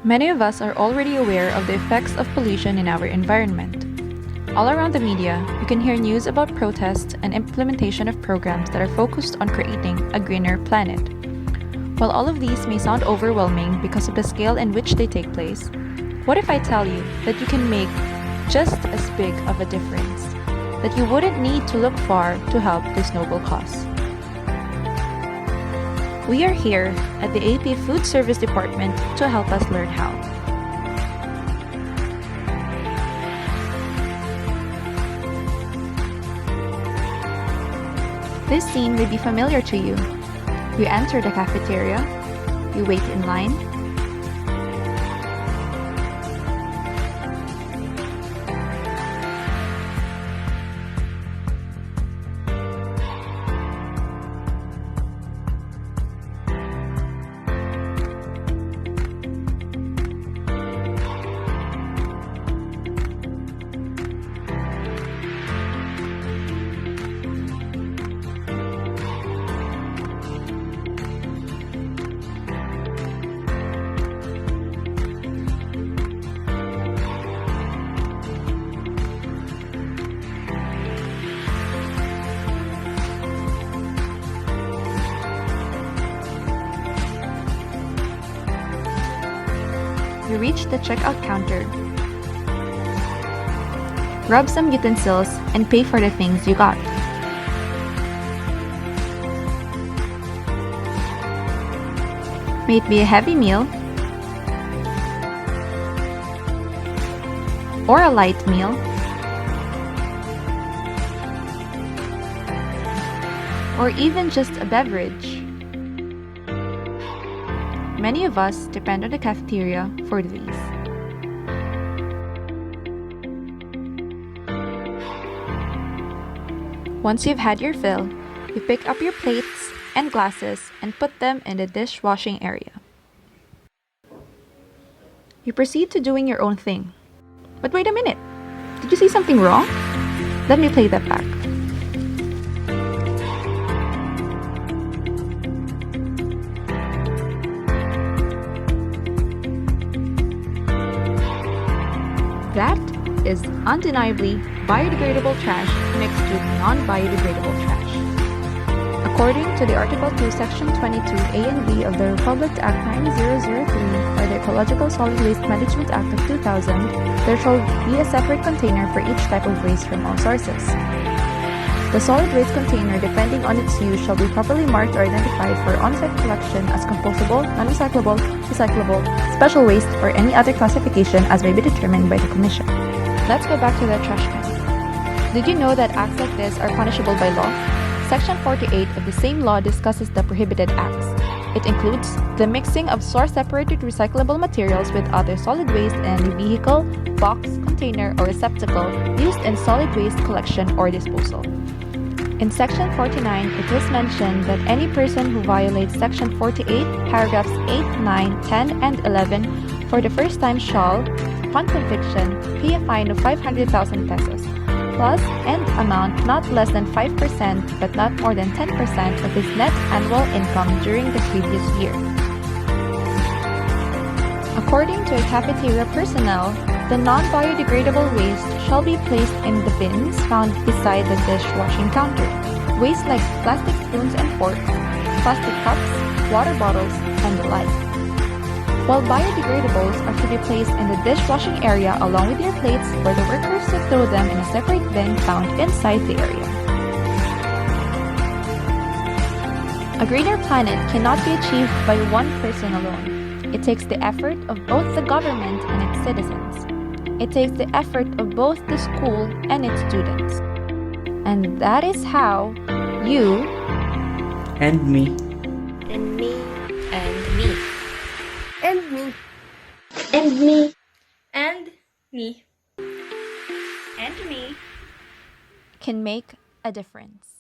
Many of us are already aware of the effects of pollution in our environment. All around the media, you can hear news about protests and implementation of programs that are focused on creating a greener planet. While all of these may sound overwhelming because of the scale in which they take place, what if I tell you that you can make just as big of a difference, that you wouldn't need to look far to help this noble cause? We are here at the AP Food Service Department to help us learn how. This scene may be familiar to you. You enter the cafeteria, you wait in line, you reach the checkout counter, grab some utensils, and pay for the things you got. May it be a heavy meal or a light meal, or even just a beverage. Many of us depend on the cafeteria for these. Once you've had your fill, you pick up your plates and glasses and put them in the dishwashing area. You proceed to doing your own thing. But wait a minute! Did you see something wrong? Let me play that back. That is undeniably biodegradable trash mixed with non-biodegradable trash. According to the Article 2, Section 22A and B of the Republic Act 9003 or the Ecological Solid Waste Management Act of 2000, there shall be a separate container for each type of waste from all sources. The solid waste container, depending on its use, shall be properly marked or identified for on-site collection as compostable, non-recyclable, recyclable, special waste, or any other classification as may be determined by the Commission. Let's go back to the trash can. Did you know that acts like this are punishable by law? Section 48 of the same law discusses the prohibited acts. It includes the mixing of source-separated recyclable materials with other solid waste in any vehicle, box, container, or receptacle used in solid waste collection or disposal. In Section 49, it is mentioned that any person who violates Section 48, paragraphs 8, 9, 10, and 11 for the first time shall, upon conviction, pay a fine of 500,000 pesos, plus and amount not less than 5% but not more than 10% of his net annual income during the previous year. According to a cafeteria personnel, the non-biodegradable waste shall be placed in the bins found beside the dishwashing counter. Waste like plastic spoons and forks, plastic cups, water bottles, and the like. While biodegradables are to be placed in the dishwashing area along with your plates, where the workers will throw them in a separate bin found inside the area. A greener planet cannot be achieved by one person alone. It takes the effort of both the government and its citizens. It takes the effort of both the school and its students. And that is how you And me. And me. And me. And me. And me. And me. And me. can make a difference.